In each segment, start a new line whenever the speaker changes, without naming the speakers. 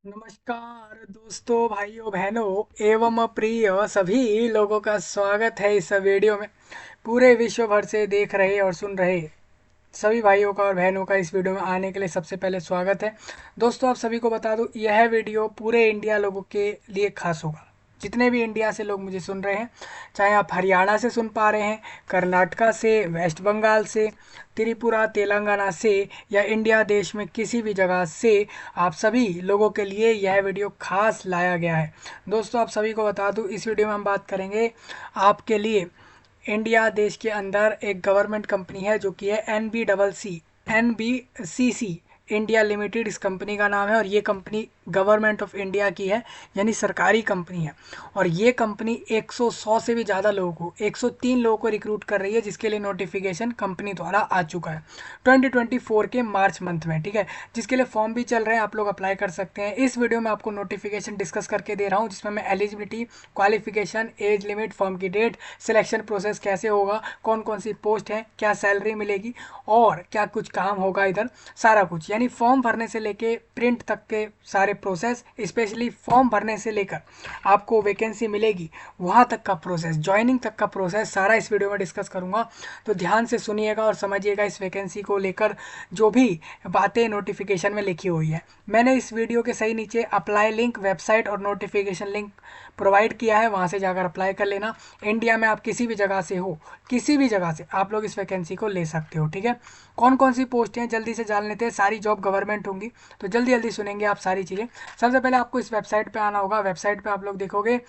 नमस्कार दोस्तों, भाइयों बहनों एवं प्रिय सभी लोगों का स्वागत है इस वीडियो में। पूरे विश्व भर से देख रहे और सुन रहे सभी भाइयों का और बहनों का इस वीडियो में आने के लिए सबसे पहले स्वागत है। दोस्तों, आप सभी को बता दूं, यह वीडियो पूरे इंडिया लोगों के लिए खास होगा। जितने भी इंडिया से लोग मुझे सुन रहे हैं, चाहे आप हरियाणा से सुन पा रहे हैं, कर्नाटका से, वेस्ट बंगाल से, त्रिपुरा, तेलंगाना से, या इंडिया देश में किसी भी जगह से, आप सभी लोगों के लिए यह वीडियो खास लाया गया है। दोस्तों, आप सभी को बता दूं, इस वीडियो में हम बात करेंगे आपके लिए। इंडिया देश के अंदर एक गवर्नमेंट कंपनी है जो कि है NBCC इंडिया लिमिटेड, इस कंपनी का नाम है। और ये कंपनी गवर्नमेंट ऑफ इंडिया की है, यानी सरकारी कंपनी है। और ये कंपनी 100 से भी ज़्यादा लोगों को, 103 लोगों को रिक्रूट कर रही है, जिसके लिए नोटिफिकेशन कंपनी द्वारा आ चुका है 2024 के मार्च मंथ में। ठीक है, जिसके लिए फॉर्म भी चल रहे हैं, आप लोग अप्लाई कर सकते हैं। इस वीडियो में आपको नोटिफिकेशन डिस्कस करके दे रहा हूँ, जिसमें मैं eligibility, qualification, age limit, form की डेट, सिलेक्शन प्रोसेस कैसे होगा, कौन कौन सी पोस्ट है, क्या सैलरी मिलेगी और क्या कुछ काम होगा इधर, सारा कुछ, यानी फॉर्म भरने से लेके प्रिंट तक के सारे प्रोसेस, स्पेशली फॉर्म भरने से लेकर आपको वैकेंसी मिलेगी वहाँ तक का प्रोसेस, ज्वाइनिंग तक का प्रोसेस, सारा इस वीडियो में डिस्कस करूँगा। तो ध्यान से सुनिएगा और समझिएगा इस वैकेंसी को लेकर जो भी बातें नोटिफिकेशन में लिखी हुई है। मैंने इस वीडियो के सही नीचे अप्लाई लिंक, वेबसाइट और नोटिफिकेशन लिंक प्रोवाइड किया है, वहाँ से जाकर अप्लाई कर लेना। इंडिया में आप किसी भी जगह से हो, किसी भी जगह से आप लोग इस वैकेंसी को ले सकते हो। ठीक है, कौन कौन सी पोस्ट हैं जल्दी से जान लेते हैं। सारी जॉब गवर्नमेंट होंगी, तो जल्दी जल्दी सुनेंगे आप सारी चीज़ें। सबसे पहले आपको इस वेबसाइट पे आना होगा। वेबसाइट पे आप लोग देखोगे,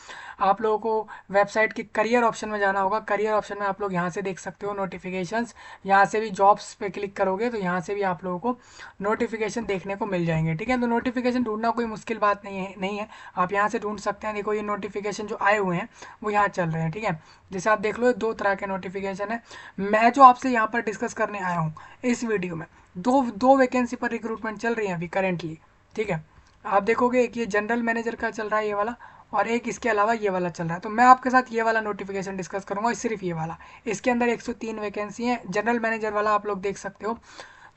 आप लोगों को वेबसाइट के करियर ऑप्शन में जाना होगा। करियर ऑप्शन में आप लोग यहाँ से देख सकते हो नोटिफिकेशंस। यहाँ से भी जॉब्स पे क्लिक करोगे तो यहाँ से भी आप लोगों को नोटिफिकेशन देखने को मिल जाएंगे। ठीक है, तो नोटिफिकेशन ढूंढना कोई मुश्किल बात नहीं है। आप यहाँ से ढूंढ सकते हैं। देखो, ये नोटिफिकेशन जो आए हुए हैं वो यहाँ चल रहे हैं। ठीक है, जैसे आप देख लो, दो तरह के नोटिफिकेशन है। मैं जो आपसे यहाँ पर डिस्कस करने आया हूँ इस वीडियो में, दो दो वैकेंसी पर रिक्रूटमेंट चल रही है अभी करेंटली। ठीक है, आप देखोगे एक ये जनरल मैनेजर का चल रहा है ये वाला, और एक इसके अलावा ये वाला चल रहा है। तो मैं आपके साथ ये वाला नोटिफिकेशन डिस्कस करूंगा, सिर्फ ये वाला। इसके अंदर 103 वैकेंसी हैं। जनरल मैनेजर वाला आप लोग देख सकते हो।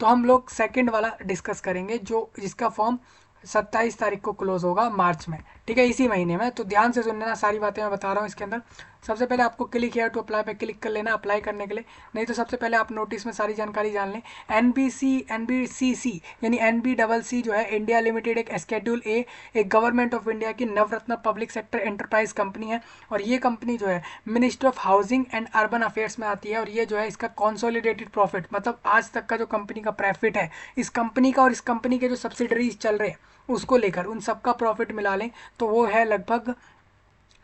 तो हम लोग सेकंड वाला डिस्कस करेंगे, जो जिसका फॉर्म 27 तारीख को क्लोज होगा मार्च में। ठीक है, इसी महीने में। तो ध्यान से सुन लेना, सारी बातें मैं बता रहा हूँ इसके अंदर। सबसे पहले आपको क्लिक हेयर टू अप्लाई पे क्लिक कर लेना अप्लाई करने के लिए। नहीं तो सबसे पहले आप नोटिस में सारी जानकारी जान लें। NBCC यानी NBCC जो है, इंडिया लिमिटेड, एक स्केड्यूल ए, एक गवर्नमेंट ऑफ इंडिया की नवरत्न पब्लिक सेक्टर एंटरप्राइज कंपनी है। और ये कंपनी जो है ministry of housing and urban affairs में आती है। और ये जो है, इसका कॉन्सोलिडेटेड प्रॉफिट, मतलब आज तक का जो कंपनी का प्रॉफिट है, इस कंपनी का और इस कंपनी के जो सब्सिडरीज चल रहे हैं उसको लेकर उन सबका प्रॉफिट मिला लें तो वो है लगभग,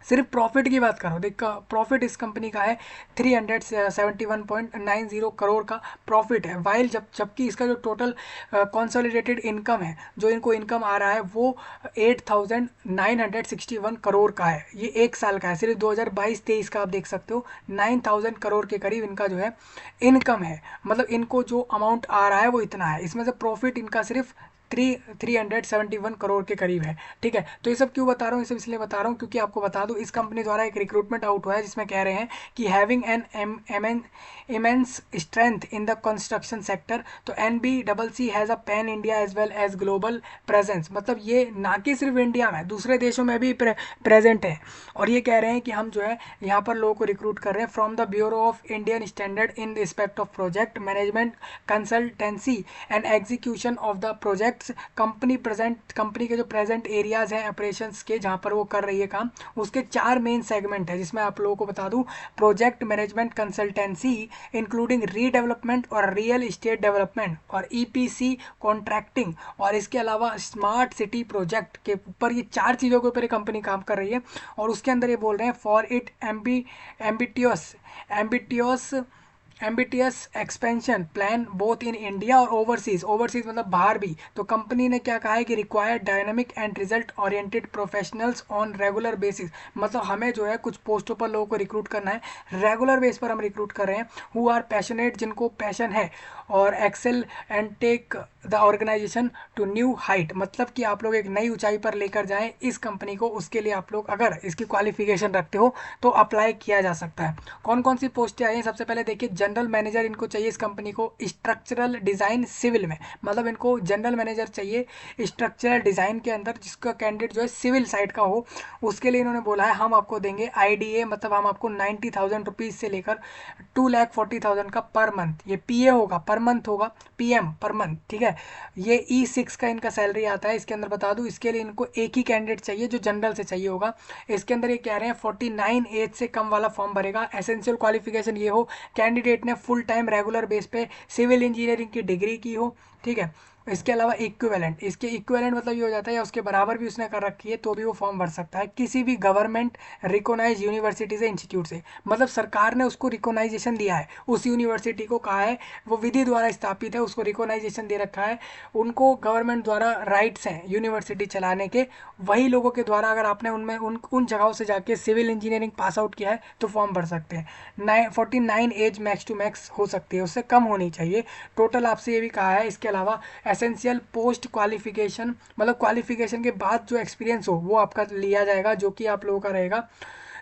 सिर्फ प्रॉफिट की बात करो, देख प्रॉफिट इस कंपनी का है 371.90 करोड़ का प्रॉफिट है। वाइल जबकि इसका जो टोटल कंसोलिडेटेड इनकम है, जो इनको इनकम आ रहा है, वो 8,961 करोड़ का है। ये एक साल का है, सिर्फ 2022-23 का आप देख सकते हो। 9,000 करोड़ के करीब इनका जो है इनकम है, मतलब इनको जो अमाउंट आ रहा है वो इतना है। इसमें से प्रॉफिट इनका सिर्फ 371 करोड़ के करीब है। ठीक है, तो ये सब क्यों बता रहा हूँ, ये सब इसलिए बता रहा हूँ क्योंकि आपको बता दूँ, इस कंपनी द्वारा एक रिक्रूटमेंट आउट हुआ है जिसमें कह रहे हैं कि having an immense strength in the construction sector. तो NBCC has a pan India as well as global presence, मतलब ये ना कि सिर्फ इंडिया में, दूसरे देशों में भी प्रेजेंट है। और ये कह रहे हैं कि हम जो है यहाँ पर लोगों को रिक्रूट कर रहे हैं from the bureau of Indian standard in respect of project management, consultancy and execution of the projects. Company के जो प्रेजेंट एरियाज हैं ऑपरेशंस के, जहाँ पर वो कर रही है काम, उसके 4 मेन सेगमेंट है, जिसमें आप लोगों को बता दूं, project management consultancy including redevelopment और रियल इस्टेट डेवलपमेंट और EPC कॉन्ट्रैक्टिंग, और इसके अलावा स्मार्ट सिटी प्रोजेक्ट के ऊपर, ये 4 चीज़ों के ऊपर ये कंपनी काम कर रही है। और उसके अंदर ये बोल रहे हैं for it ambitious ambitious ambitious expansion plan both in India और ओवरसीज, ओवरसीज मतलब बाहर भी। तो कंपनी ने क्या कहा है कि required dynamic and result oriented professionals on regular basis, मतलब हमें जो है कुछ पोस्टों पर लोगों को रिक्रूट करना है, रेगुलर बेस पर हम रिक्रूट कर रहे हैं। हु आर पैशनेट, जिनको पैशन है, और excel and take the organization to new height, मतलब कि आप लोग एक नई ऊंचाई पर लेकर जाएं इस कंपनी को। उसके लिए आप लोग अगर इसकी क्वालिफिकेशन रखते हो तो अप्लाई किया जा सकता है। कौन कौन सी पोस्टें आई हैं, सबसे पहले देखिए जनरल मैनेजर इनको चाहिए इस कंपनी को स्ट्रक्चरल डिज़ाइन सिविल में, मतलब इनको जनरल मैनेजर चाहिए स्ट्रक्चरल डिज़ाइन के अंदर जिसका कैंडिडेट जो है सिविल साइड का हो। उसके लिए इन्होंने बोला है हम आपको देंगे आईडीए, मतलब हम आपको 90,000 रुपीज़ से लेकर 2,40,000 का पर मंथ, ये पीए होगा पर मंथ होगा, पीएम पर मंथ, ठीक है। ये E6 का इनका सैलरी आता है। इसके अंदर बता दूं इसके लिए इनको एक ही कैंडिडेट चाहिए जो जनरल से चाहिए होगा। इसके अंदर ये कह रहे हैं 49 एज से कम वाला फॉर्म भरेगा। एसेंशियल क्वालिफिकेशन ये हो कैंडिडेट ने फुल टाइम रेगुलर बेस पे सिविल इंजीनियरिंग की डिग्री की हो, ठीक है। इसके अलावा इक्विवेलेंट, इसके इक्विवेलेंट मतलब ये हो जाता है या उसके बराबर भी उसने कर रखी है तो भी वो फॉर्म भर सकता है किसी भी गवर्नमेंट रिकॉग्नाइज यूनिवर्सिटी से, इंस्टीट्यूट से, मतलब सरकार ने उसको रिकॉग्नाइजेशन दिया है, उस यूनिवर्सिटी को कहा है वो विधि द्वारा स्थापित है, उसको रिकॉग्नाइजेशन दे रखा है, उनको गवर्नमेंट द्वारा राइट्स हैं यूनिवर्सिटी चलाने के, वही लोगों के द्वारा अगर आपने उनमें उन जगहों से जाके सिविल इंजीनियरिंग पास आउट किया है तो फॉर्म भर सकते हैं। 49 एज मैक्स टू मैक्स हो सकती है, उससे कम होनी चाहिए। टोटल आपसे ये भी कहा है। इसके अलावा एसेंशियल पोस्ट क्वालिफिकेशन, मतलब क्वालिफिकेशन के बाद जो एक्सपीरियंस हो वो आपका लिया जाएगा, जो कि आप लोगों का रहेगा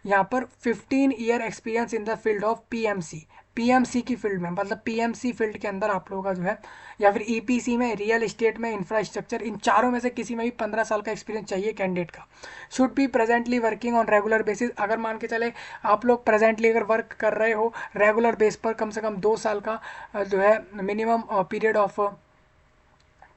यहाँ पर 15 year experience in the field of PMC, PMC की फील्ड में, मतलब पीएमसी फील्ड के अंदर आप लोगों का जो है, या फिर ईपीसी में, रियल एस्टेट में, इंफ्रास्ट्रक्चर, इन चारों में से किसी में भी 15 साल का एक्सपीरियंस चाहिए कैंडिडेट का। Should be presently working on regular basis, अगर मान के चले आप लोग प्रेजेंटली अगर वर्क कर रहे हो रेगुलर बेस पर कम से कम 2 साल का जो है minimum period of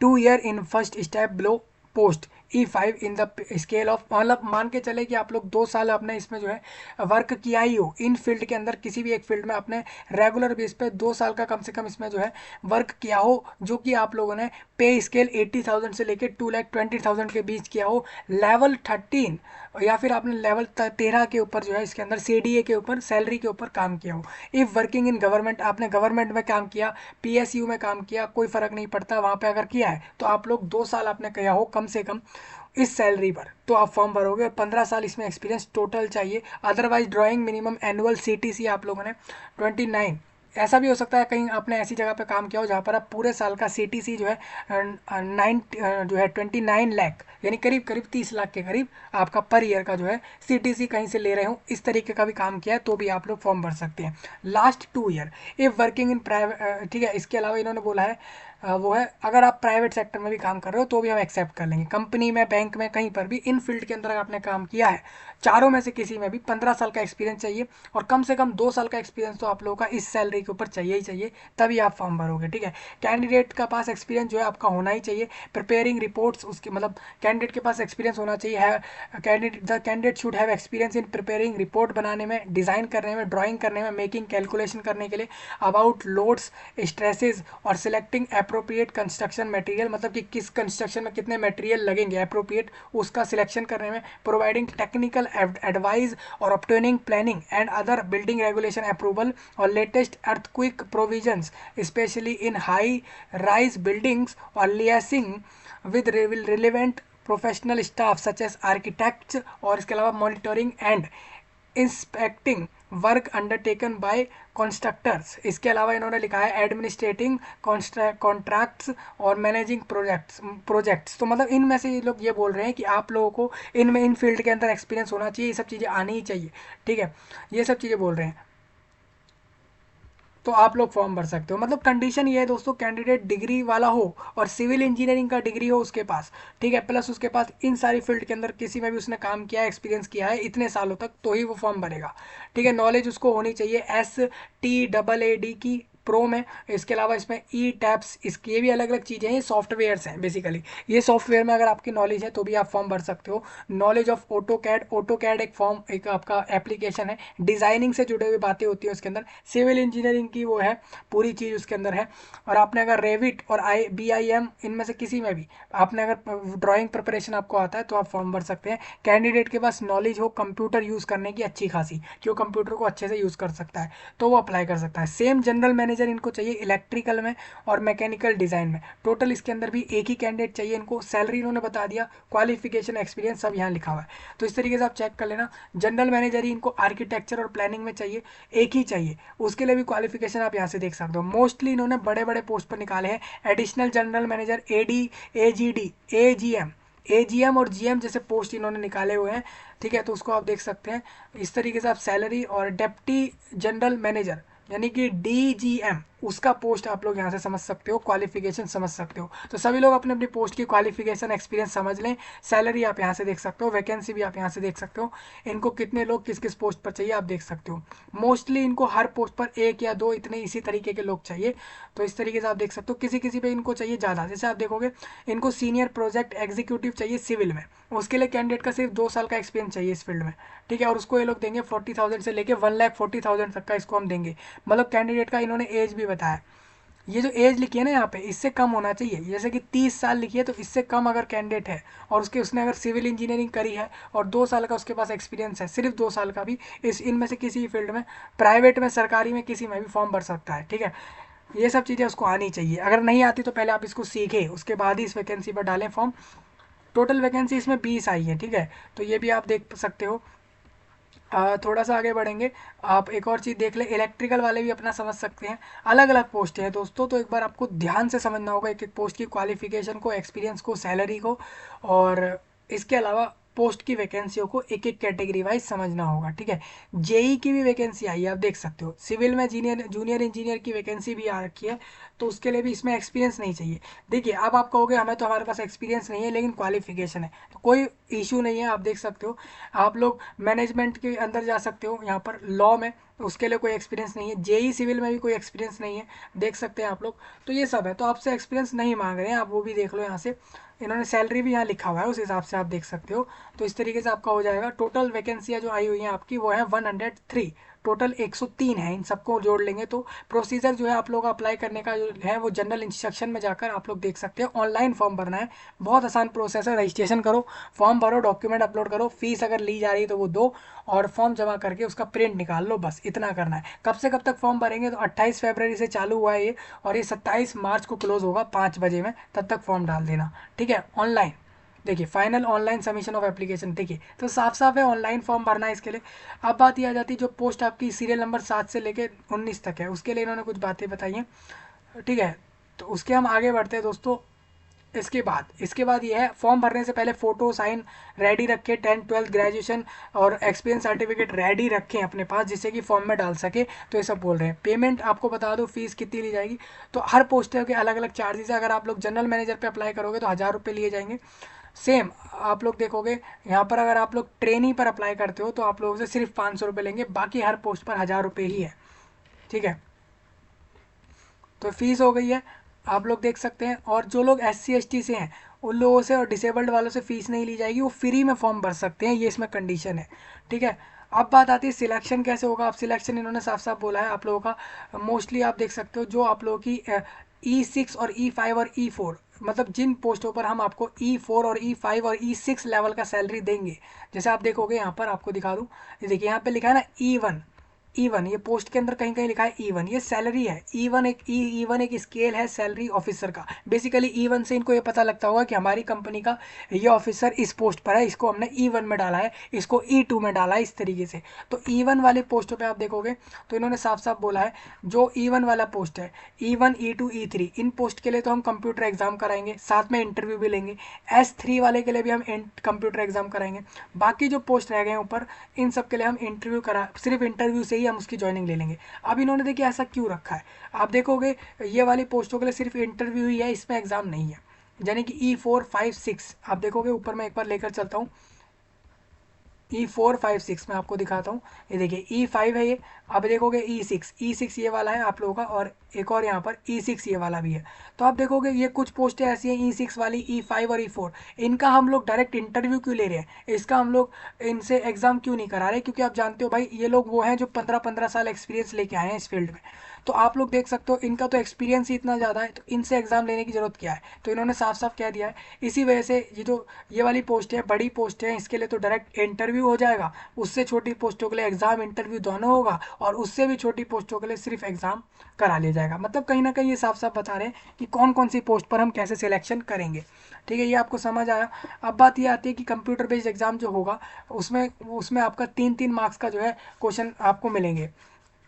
2 year in first step below post E5 in the scale of, मतलब मान के चले कि आप लोग 2 साल अपने इसमें जो है वर्क किया ही हो इन फील्ड के अंदर, किसी भी एक फील्ड में आपने रेगुलर बेस पे 2 साल का कम से कम इसमें जो है वर्क किया हो, जो कि आप लोगों ने पे स्केल 80,000 से लेकर 2,20,000 के बीच किया हो, लेवल 13 या फिर आपने लेवल 13 के ऊपर जो है इसके अंदर CDA के ऊपर सैलरी के ऊपर काम किया हो। इफ़ वर्किंग इन गवर्नमेंट, आपने गवर्नमेंट में काम किया, PSU में काम किया, कोई फ़र्क नहीं पड़ता वहाँ पे अगर किया है तो आप लोग 2 साल आपने किया हो कम से कम इस सैलरी पर तो आप फॉर्म भरोगे, और 15 साल इसमें एक्सपीरियंस टोटल चाहिए। Otherwise drawing minimum annual CTC आप लोगों ने 29, ऐसा भी हो सकता है कहीं आपने ऐसी जगह पे काम किया हो जहाँ पर आप पूरे साल का CTC जो है 29 लाख, यानी करीब करीब 30 लाख के करीब आपका पर ईयर का जो है CTC कहीं से ले रहे हो, इस तरीके का भी काम किया है तो भी आप लोग फॉर्म भर सकते हैं। Last 2 year if working in private, ठीक है। इसके अलावा इन्होंने बोला है वो है अगर आप प्राइवेट सेक्टर में भी काम कर रहे हो तो भी हम एक्सेप्ट कर लेंगे, कंपनी में, बैंक में, कहीं पर भी इन फील्ड के अंदर अगर आपने काम किया है, चारों में से किसी में भी 15 साल का एक्सपीरियंस चाहिए और कम से कम 2 साल का एक्सपीरियंस तो आप लोगों का इस सैलरी के ऊपर चाहिए ही चाहिए, तभी आप फॉर्म भरोगे, ठीक है। कैंडिडेट का पास एक्सपीरियंस जो है आपका होना ही चाहिए, प्रिपेयरिंग रिपोर्ट्स, उसके मतलब कैंडिडेट के पास एक्सपीरियंस होना चाहिए है, candidate should have experience in preparing report बनाने में, डिज़ाइन करने में, ड्राइंग करने में, मेकिंग कैलकुलेशन करने के लिए, अबाउट लोड्स, स्ट्रेसेस और सिलेक्टिंग अप्रोप्रिएट कंस्ट्रक्शन मटेरियल, मतलब कि किस कंस्ट्रक्शन में कितने मटेरियल लगेंगे अप्रोप्रिएट उसका सिलेक्शन करने में, प्रोवाइडिंग टेक्निकल एडवाइस और obtaining planning and other building regulation approval और latest earthquake provisions specially in high rise buildings और liaising with relevant professional staff such as architects, और इसके अलावा monitoring and inspecting work undertaken by constructors. इसके अलावा इन्होंने लिखा है एडमिनिस्ट्रेटिंग कॉन्ट्रैक्ट्स और मैनेजिंग प्रोजेक्ट्स। तो मतलब इनमें से ये लोग ये बोल रहे हैं कि आप लोगों को इनमें इन फील्ड के अंदर एक्सपीरियंस होना चाहिए, ये सब चीज़ें आनी ही चाहिए, ठीक है। ये सब चीज़ें बोल रहे हैं तो आप लोग फॉर्म भर सकते हो। मतलब कंडीशन ये है दोस्तों, कैंडिडेट डिग्री वाला हो और सिविल इंजीनियरिंग का डिग्री हो उसके पास, ठीक है, प्लस उसके पास इन सारी फील्ड के अंदर किसी में भी उसने काम किया है, एक्सपीरियंस किया है इतने सालों तक, तो ही वो फॉर्म भरेगा, ठीक है। नॉलेज उसको होनी चाहिए STAAD की प्रो में। इसके अलावा इसमें टैप्स, इसकी ये भी अलग अलग चीज़ें हैं, ये सॉफ्टवेयर्स हैं बेसिकली, ये सॉफ्टवेयर में अगर आपकी नॉलेज है तो भी आप फॉर्म भर सकते हो। नॉलेज ऑफ ऑटोकैड एक फॉर्म, एक आपका एप्लीकेशन है, डिज़ाइनिंग से जुड़े हुए बातें होती हैं उसके अंदर, सिविल इंजीनियरिंग की वो है पूरी चीज़ उसके अंदर है। और आपने अगर रेविट और BIM इनमें से किसी में भी आपने अगर ड्राइंग प्रिपरेशन आपको आता है तो आप फॉर्म भर सकते हैं। कैंडिडेट के पास नॉलेज हो कंप्यूटर यूज़ करने की अच्छी खासी, कि वो कंप्यूटर को अच्छे से यूज़ कर सकता है तो वो अप्लाई कर सकता है। सेम जनरल मैनेजर इनको चाहिए इलेक्ट्रिकल में और मैकेनिकल डिज़ाइन में। टोटल इसके अंदर भी एक ही कैंडिडेट चाहिए इनको। सैलरी इन्होंने बता दिया, क्वालिफिकेशन, एक्सपीरियंस सब यहाँ लिखा हुआ है, तो इस तरीके से आप चेक कर लेना। जनरल मैनेजर ही इनको आर्किटेक्चर और प्लानिंग में चाहिए, एक ही चाहिए, उसके लिए भी क्वालिफिकेशन आप यहाँ से देख सकते हो। मोस्टली इन्होंने बड़े बड़े पोस्ट पर निकाले हैं, additional general manager, AD, AGD, AGM और GM जैसे पोस्ट इन्होंने निकाले हुए हैं, ठीक है, तो उसको आप देख सकते हैं। इस तरीके से आप सैलरी और डिप्टी जनरल मैनेजर यानी कि DGM, उसका पोस्ट आप लोग यहाँ से समझ सकते हो, क्वालिफिकेशन समझ सकते हो। तो सभी लोग अपने अपनी पोस्ट की क्वालिफिकेशन एक्सपीरियंस समझ लें। सैलरी आप यहाँ से देख सकते हो, वैकेंसी भी आप यहाँ से देख सकते हो, इनको कितने लोग किस किस पोस्ट पर चाहिए आप देख सकते हो। मोस्टली इनको हर पोस्ट पर 1 या 2 इतने इसी तरीके के लोग चाहिए। तो इस तरीके से आप देख सकते हो, किसी किसी पे इनको चाहिए ज़्यादा। जैसे आप देखोगे इनको सीनियर प्रोजेक्ट एग्जीक्यूटिव चाहिए सिविल में, उसके लिए कैंडिडेट का सिर्फ 2 साल का एक्सपीरियंस चाहिए इस फील्ड में, ठीक है। और उसको ये लोग देंगे 40,000 से लेके 1,40,000 तक का इसको हम देंगे। मतलब कैंडिडेट का इन्होंने एज भी बताया, ये जो एज लिखी है ना यहाँ पे, इससे कम होना चाहिए। जैसे कि 30 साल लिखी है, तो इससे कम अगर कैंडिडेट है और उसने अगर सिविल इंजीनियरिंग करी है और 2 साल का उसके पास एक्सपीरियंस है, सिर्फ 2 साल का भी, इनमें से किसी भी फील्ड में, प्राइवेट में, सरकारी में, किसी में भी फॉर्म भर सकता है, ठीक है। ये सब चीज़ें उसको आनी चाहिए। अगर नहीं आती तो पहले आप इसको सीखें, उसके बाद ही इस वैकेंसी पर डालें फॉर्म। टोटल वैकेंसी इसमें 20 आई है, ठीक है। तो ये भी आप देख सकते हो। थोड़ा सा आगे बढ़ेंगे, आप एक और चीज़ देख लें, इलेक्ट्रिकल वाले भी अपना समझ सकते हैं। अलग अलग पोस्ट है दोस्तों, तो एक बार आपको ध्यान से समझना होगा एक एक पोस्ट की क्वालिफिकेशन को, एक्सपीरियंस को, सैलरी को, और इसके अलावा पोस्ट की वैकेंसियों को एक एक कैटेगरी वाइज समझना होगा, ठीक है। जेई की भी वैकेंसी आई है, आप देख सकते हो। सिविल में जूनियर इंजीनियर की वैकेंसी भी आ रखी है, तो उसके लिए भी इसमें एक्सपीरियंस नहीं चाहिए। देखिए अब आप कहोगे हमें तो, हमारे पास एक्सपीरियंस नहीं है लेकिन क्वालिफिकेशन है, तो कोई इशू नहीं है। आप देख सकते हो, आप लोग मैनेजमेंट के अंदर जा सकते हो, यहाँ पर लॉ में, उसके लिए कोई एक्सपीरियंस नहीं है। जेई सिविल में भी कोई एक्सपीरियंस नहीं है, देख सकते हैं आप लोग। तो ये सब है, तो आपसे एक्सपीरियंस नहीं मांग रहे हैं, आप वो भी देख लो यहाँ से। इन्होंने सैलरी भी यहाँ लिखा हुआ है, उस हिसाब से आप देख सकते हो। तो इस तरीके से आपका हो जाएगा। टोटल वैकेंसियाँ जो आई हुई हैं आपकी वो है 103, टोटल 103 है। इन सबको जोड़ लेंगे तो प्रोसीजर जो है आप लोग अप्लाई करने का जो है वो जनरल इंस्ट्रक्शन में जाकर आप लोग देख सकते हो। ऑनलाइन फॉर्म भरना है, बहुत आसान प्रोसेस है। रजिस्ट्रेशन करो, फॉर्म भरो, डॉक्यूमेंट अपलोड करो, फीस अगर ली जा रही है तो वो दो, और फॉर्म जमा करके उसका प्रिंट निकाल लो, बस इतना करना है। कब से कब तक फॉर्म भरेंगे, तो 28 फरवरी से चालू हुआ है ये, और ये 27 मार्च को क्लोज होगा 5 बजे में, तब तक फॉर्म डाल देना, ठीक है। ऑनलाइन देखिए, final online submission of application, देखिए तो साफ साफ है, ऑनलाइन फॉर्म भरना है इसके लिए। अब बात ये आ जाती है, जो पोस्ट आपकी सीरियल नंबर 7 से लेकर 19 तक है, उसके लिए इन्होंने कुछ बातें बताई हैं, ठीक है। तो उसके हम आगे बढ़ते हैं दोस्तों। इसके बाद ये है, फॉर्म भरने से पहले फ़ोटो साइन रेडी रखें, 10th 12th ग्रेजुएशन और एक्सपीरियंस सर्टिफिकेट रेडी रखें अपने पास, जिससे कि फॉर्म में डाल सके। तो ये सब बोल रहे हैं। पेमेंट आपको बता दो, फीस कितनी ली जाएगी। तो हर पोस्टर के अलग अलग चार्जेस है। अगर आप लोग जनरल मैनेजर पे अप्लाई करोगे तो 1,000 रुपये लिए जाएंगे। सेम आप लोग देखोगे यहाँ पर, अगर आप लोग ट्रेनी पर अप्लाई करते हो तो आप लोगों से सिर्फ 500 रुपये लेंगे, बाकी हर पोस्ट पर 1,000 रुपये ही है, ठीक है। तो फीस हो गई है, आप लोग देख सकते हैं। और जो लोग SC ST से हैं उन लोगों से और डिसेबल्ड वालों से फ़ीस नहीं ली जाएगी, वो फ्री में फॉर्म भर सकते हैं, ये इसमें कंडीशन है, ठीक है। अब बात आती है सिलेक्शन कैसे होगा। अब सिलेक्शन इन्होंने साफ साफ बोला है आप लोगों का। मोस्टली आप देख सकते हो, जो आप लोगों की E6 और E5 और E4, मतलब जिन पोस्टों पर हम आपको E4 और E5 और E6 लेवल का सैलरी देंगे। जैसे आप देखोगे यहाँ पर, आपको दिखा दूँ, ये देखिए यहाँ पे लिखा है ना E1, ये पोस्ट के अंदर कहीं कहीं लिखा है E1, ये सैलरी है। E1 एक स्केल है सैलरी ऑफिसर का। बेसिकली E1 से इनको ये पता लगता होगा कि हमारी कंपनी का ये ऑफिसर इस पोस्ट पर है, इसको हमने E1 में डाला है, इसको E2 में डाला है, इस तरीके से। तो E1 वाले पोस्टों पे आप देखोगे तो इन्होंने साफ साफ बोला है, जो E1 वाला पोस्ट है, E1 E2 E3, इन पोस्ट के लिए तो हम कंप्यूटर एग्जाम कराएंगे, साथ में इंटरव्यू भी लेंगे। S3 वाले के लिए भी हम कंप्यूटर एग्जाम कराएंगे। बाकी जो पोस्ट रह गए ऊपर, इन सब के लिए हम इंटरव्यू सिर्फ इंटरव्यू से ही हम उसकी ज्वाइनिंग ले लेंगे। अब इन्होंने देखिए ऐसा क्यों रखा है, आप देखोगे ये वाली पोस्टों के लिए सिर्फ इंटरव्यू ही है, इसमें एग्जाम नहीं है। यानी कि E4 5 6 आप देखोगे ऊपर, मैं एक बार लेकर चलता हूँ। E4 5 6 मैं आपको दिखाता हूँ। ये देखिए E5 है ये। अब देखोगे E6 ये वाला है आप लोगों का, और एक और यहाँ पर E6 ये वाला भी है। तो आप देखोगे ये कुछ पोस्टें ऐसी हैं, E6 वाली, E5 और E4, इनका हम लोग डायरेक्ट इंटरव्यू क्यों ले रहे हैं, इसका हम लोग इनसे एग्जाम क्यों नहीं करा रहे, क्योंकि आप जानते हो भाई, ये लोग वो हैं जो 15-15 साल एक्सपीरियंस लेके आए हैं इस फील्ड में। तो आप लोग देख सकते हो इनका तो एक्सपीरियंस ही इतना ज़्यादा है, तो इनसे एग्जाम लेने की ज़रूरत क्या है। तो इन्होंने साफ साफ कह दिया है। इसी वजह से ये वाली पोस्ट है, बड़ी पोस्ट है, इसके लिए तो डायरेक्ट इंटरव्यू हो जाएगा। उससे छोटी पोस्टों के लिए एग्जाम इंटरव्यू दोनों होगा, और उससे भी छोटी पोस्टों के लिए सिर्फ एग्जाम करा लिया जाएगा। मतलब कहीं ना कहीं ये साफ साफ बता रहे हैं कि कौन कौन सी पोस्ट पर हम कैसे सिलेक्शन करेंगे, ठीक है। ये आपको समझ आया। अब बात ये आती है कि कंप्यूटर बेस्ड एग्जाम जो होगा, उसमें उसमें आपका 3-3 मार्क्स का जो है क्वेश्चन आपको मिलेंगे,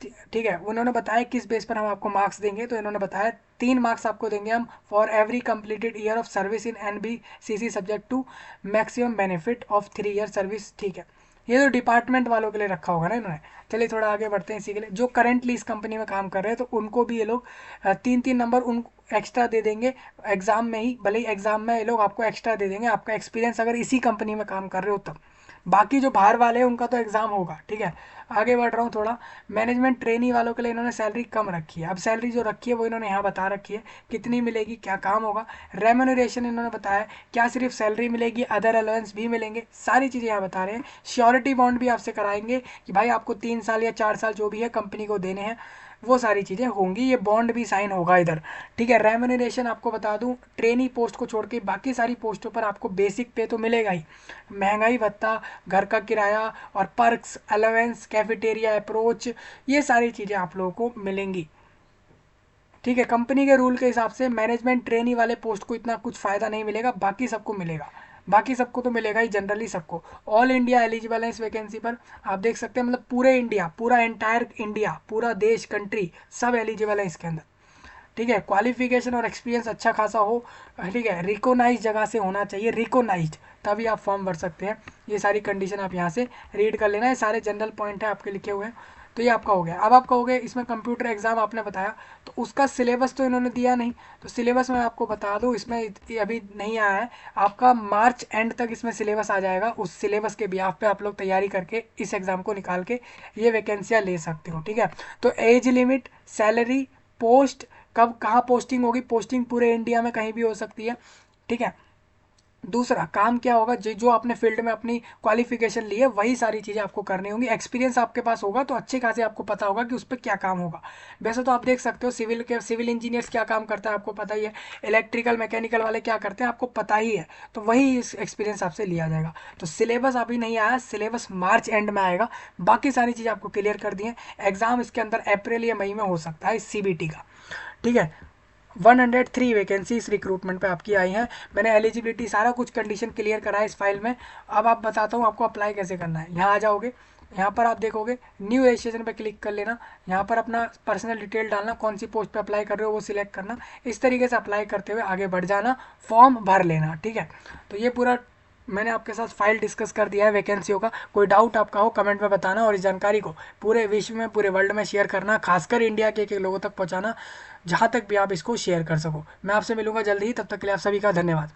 ठीक है। उन्होंने बताया किस बेस पर हम आपको मार्क्स देंगे, तो इन्होंने बताया 3 मार्क्स आपको देंगे हम for every completed year of service in NBCC subject to maximum benefit of 3 year service, ठीक है। ये तो डिपार्टमेंट वालों के लिए रखा होगा ना इन्होंने। चलिए थोड़ा आगे बढ़ते हैं इसी के लिए। जो करेंटली इस कंपनी में काम कर रहे हैं तो उनको भी ये लोग 3-3 नंबर उन एक्स्ट्रा दे देंगे एग्ज़ाम में ही, भले ही एग्ज़ाम में ये लोग आपको एक्स्ट्रा दे देंगे, आपका एक्सपीरियंस अगर इसी कंपनी में काम कर रहे हो तब। बाकी जो बाहर वाले हैं उनका तो एग्ज़ाम होगा, ठीक है। आगे बढ़ रहा हूँ थोड़ा। मैनेजमेंट ट्रेनी वालों के लिए इन्होंने सैलरी कम रखी है। अब सैलरी जो रखी है वो इन्होंने यहाँ बता रखी है कितनी मिलेगी, क्या काम होगा। रेम्यूनरेशन इन्होंने बताया, क्या सिर्फ सैलरी मिलेगी, अदर अलाउंस भी मिलेंगे, सारी चीज़ें यहाँ बता रहे हैं। श्योरिटी बॉन्ड भी आपसे कराएंगे कि भाई आपको 3 साल या 4 साल जो भी है कंपनी को देने हैं, वो सारी चीज़ें होंगी। ये बॉन्ड भी साइन होगा इधर, ठीक है। रेम्यूनरेशन आपको बता दूं, ट्रेनी पोस्ट को छोड़ के बाकी सारी पोस्टों पर आपको बेसिक पे तो मिलेगा ही, महंगाई भत्ता, घर का किराया और पर्क्स, अलावेंस, कैफेटेरिया अप्रोच, ये सारी चीज़ें आप लोगों को मिलेंगी, ठीक है। कंपनी के रूल के हिसाब से मैनेजमेंट ट्रेनी वाले पोस्ट को इतना कुछ फ़ायदा नहीं मिलेगा, बाकी सबको मिलेगा। बाकी सबको तो मिलेगा ही, जनरली सबको। ऑल इंडिया एलिजिबल है इस वैकेंसी पर, आप देख सकते हैं। मतलब पूरे इंडिया, पूरा एंटायर इंडिया, पूरा देश, कंट्री, सब एलिजिबल है इसके अंदर, ठीक है। क्वालिफिकेशन और एक्सपीरियंस अच्छा खासा हो, ठीक है। रिकोनाइज जगह से होना चाहिए, रिकोनाइज, तभी आप फॉर्म भर सकते हैं। ये सारी कंडीशन आप यहाँ से रीड कर लेना, ये सारे जनरल पॉइंट है आपके लिखे हुए हैं। तो ये आपका हो गया। अब आप कहोगे इसमें कंप्यूटर एग्जाम आपने बताया, तो उसका सिलेबस तो इन्होंने दिया नहीं। तो सिलेबस मैं आपको बता दूं, इसमें ये अभी नहीं आया है, आपका मार्च एंड तक इसमें सिलेबस आ जाएगा। उस सिलेबस के बिहाफ पे आप लोग तैयारी करके इस एग्ज़ाम को निकाल के ये वैकेंसियाँ ले सकते हो, ठीक है। तो एज लिमिट, सैलरी, पोस्ट, कब कहाँ पोस्टिंग होगी, पोस्टिंग पूरे इंडिया में कहीं भी हो सकती है, ठीक है। दूसरा काम क्या होगा, जो आपने फील्ड में अपनी क्वालिफिकेशन ली है वही सारी चीज़ें आपको करनी होंगी। एक्सपीरियंस आपके पास होगा तो अच्छे खासे आपको पता होगा कि उस पर क्या काम होगा। वैसे तो आप देख सकते हो सिविल इंजीनियर्स क्या काम करता है आपको पता ही है, इलेक्ट्रिकल मैकेनिकल वाले क्या करते हैं आपको पता ही है, तो वही इस एक्सपीरियंस आपसे लिया जाएगा। तो सिलेबस अभी नहीं आया, सिलेबस मार्च एंड में आएगा। बाकी सारी चीज़ें आपको क्लियर कर दी हैं। एग्ज़ाम इसके अंदर अप्रैल या मई में हो सकता है CBT का, ठीक है। 103 वैकेंसी इस रिक्रूटमेंट पे आपकी आई हैं। मैंने एलिजिबिलिटी सारा कुछ कंडीशन क्लियर करा है इस फाइल में। अब आप बताता हूँ आपको अप्लाई कैसे करना है। यहाँ आ जाओगे, यहाँ पर आप देखोगे न्यू रजिस्ट्रेशन पे क्लिक कर लेना। यहाँ पर अपना पर्सनल डिटेल डालना, कौन सी पोस्ट पे अप्लाई कर रहे हो वो सिलेक्ट करना। इस तरीके से अप्लाई करते हुए आगे बढ़ जाना, फॉर्म भर लेना, ठीक है। तो ये पूरा मैंने आपके साथ फाइल डिस्कस कर दिया है वैकेंसियों का। कोई डाउट आपका हो कमेंट में बताना, और इस जानकारी को पूरे विश्व में, पूरे वर्ल्ड में शेयर करना, खासकर इंडिया के एक लोगों तक पहुंचाना, जहां तक भी आप इसको शेयर कर सको। मैं आपसे मिलूंगा जल्दी ही, तब तक के लिए आप सभी का धन्यवाद।